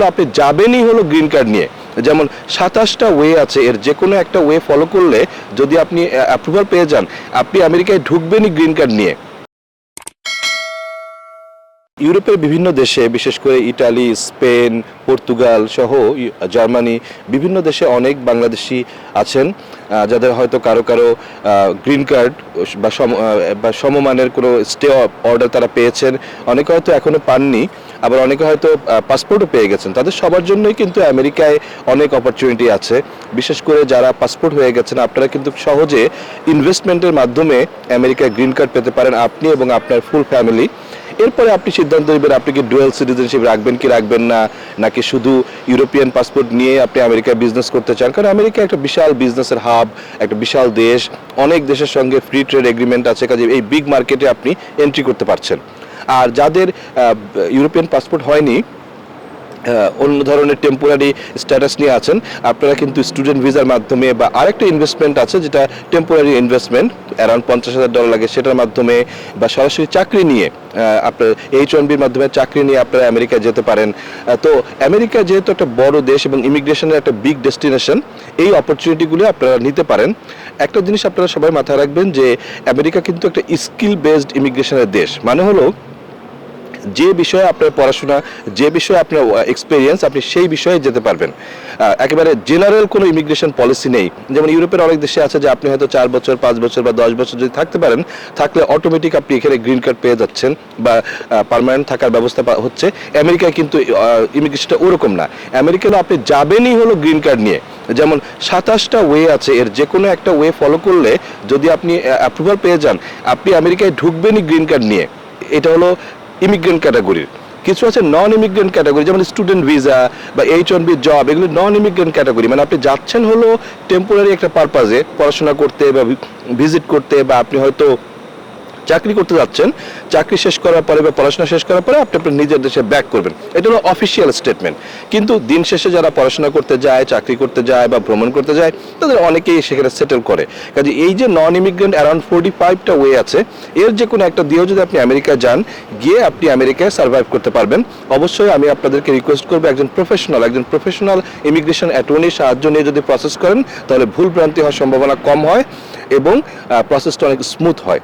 আপনি যাবেনই হলো green card নিয়ে। যেমন ২৭টা ওয়ে আছে, এর যে কোনো একটা ওয়ে ফলো করলে যদি আপনি অ্যাপ্রুভাল পেয়ে যান, আপনি আমেরিকায় ঢুকবেনই গ্রিন কার্ড নিয়ে। ইউরোপের বিভিন্ন দেশে, বিশেষ করে ইটালি, স্পেন, পর্তুগাল সহ জার্মানি, বিভিন্ন দেশে অনেক বাংলাদেশি আছেন যাদের হয়তো কারো কারো গ্রিন কার্ড বা সমমানের কোনো স্টে অর্ডার তারা পেয়েছেন, অনেকে হয়তো এখনো পাননি, আবার অনেকে হয়তো পাসপোর্টও পেয়ে গেছেন। তাদের সবার জন্যই কিন্তু আমেরিকায় অনেক অপরচুনিটি আছে। বিশেষ করে যারা পাসপোর্ট হয়ে গেছেন, আপনারা কিন্তু সহজে ইনভেস্টমেন্টের মাধ্যমে আমেরিকায় গ্রিন কার্ড পেতে পারেন, আপনি এবং আপনার ফুল ফ্যামিলি। এরপরে আপনি সিদ্ধান্ত নেবেন আপনি কি ডুয়াল সিটিজেনশিপ রাখবেন কি রাখবেন না, নাকি শুধু ইউরোপিয়ান পাসপোর্ট নিয়ে আপনি আমেরিকায় বিজনেস করতে চান। কারণ আমেরিকা একটা বিশাল বিজনেসের হাব, একটা বিশাল দেশ, অনেক দেশের সঙ্গে ফ্রি ট্রেড এগ্রিমেন্ট আছে, কাজে এই বিগ মার্কেটে আপনি এন্ট্রি করতে পারছেন। আর যাদের ইউরোপিয়ান পাসপোর্ট হয়নি, অন্য ধরনের টেম্পোরারি স্ট্যাটাস নিয়ে আছেন, আপনারা কিন্তু স্টুডেন্ট ভিসার মাধ্যমে বা আরেকটা ইনভেস্টমেন্ট আছে যেটা টেম্পোরারি ইনভেস্টমেন্ট, অ্যারাউন্ড $50,000 লাগে, সেটার মাধ্যমে বা সরাসরি চাকরি নিয়ে আপনার H-1Bর মাধ্যমে চাকরি নিয়ে আপনারা আমেরিকায় যেতে পারেন। তো আমেরিকা যেহেতু একটা বড় দেশ এবং ইমিগ্রেশনের একটা বিগ ডেস্টিনেশন, এই অপরচুনিটিগুলো আপনারা নিতে পারেন। একটা জিনিস আপনারা সবাই মাথায় রাখবেন যে আমেরিকা কিন্তু একটা স্কিল বেসড ইমিগ্রেশনের দেশ। মানে হলো যে বিষয়ে আপনার পড়াশোনা, যে বিষয়ে আপনার এক্সপিরিয়েন্স, আপনি সেই বিষয়ে যেতে পারবেন। একেবারে জেনারেল কোনো ইমিগ্রেশন পলিসি নেই। যেমন ইউরোপের অনেক দেশে আছে যে আপনি হয়তো 4 বছর, 5 বছর বা 10 বছর যদি থাকতে পারেন, থাকলে অটোমেটিক আপনি এখানে গ্রিন কার্ড পেয়ে যাচ্ছেন বা পার্মানেন্ট থাকার ব্যবস্থা হচ্ছে। আমেরিকায় কিন্তু ইমিগ্রেশনটা ওরকম না। আমেরিকায় আপনি যাবেনই হলো গ্রিন কার্ড নিয়ে। যেমন 27টা ওয়ে আছে, এর যে কোনো একটা ওয়ে ফলো করলে যদি আপনি অ্যাপ্রুভাল পেয়ে যান, আপনি আমেরিকায় ঢুকবেনই গ্রিন কার্ড নিয়ে। এটা হলো ইমিগ্রেন্ট ক্যাটাগরির। কিছু আছে নন ইমিগ্রেন্ট ক্যাটাগরি, যেমন স্টুডেন্ট ভিসা বা H-1B জব, এগুলো নন ইমিগ্রেন্ট ক্যাটাগরি। মানে আপনি যাচ্ছেন হলো টেম্পোরারি একটা পারপাজে, পড়াশোনা করতে বা ভিজিট করতে, বা আপনি হয়তো চাকরি করতে যাচ্ছেন, চাকরি শেষ করার পরে বা পড়াশোনা শেষ করার পরে আপনি আপনার নিজের দেশে ব্যাক করবেন। এটা হলো অফিসিয়াল স্টেটমেন্ট। কিন্তু দিন শেষে যারা পড়াশোনা করতে যায়, চাকরি করতে যায় বা ভ্রমণ করতে যায়, তাদের অনেকেই সেখানে সেটেল করে। কাজে এই যে নন ইমিগ্রেন্ট অ্যারাউন্ড 45টা ওয়ে আছে, এর যে কোনো একটা দিয়েও যদি আপনি আমেরিকায় যান, গিয়ে আপনি আমেরিকায় সার্ভাইভ করতে পারবেন। অবশ্যই আমি আপনাদেরকে রিকোয়েস্ট করবো একজন প্রফেশনাল ইমিগ্রেশন অ্যাটর্নির সাহায্য নিয়ে যদি প্রসেস করেন, তাহলে ভুল ভ্রান্তি হওয়ার সম্ভাবনা কম হয় এবং প্রসেসটা অনেক স্মুথ হয়।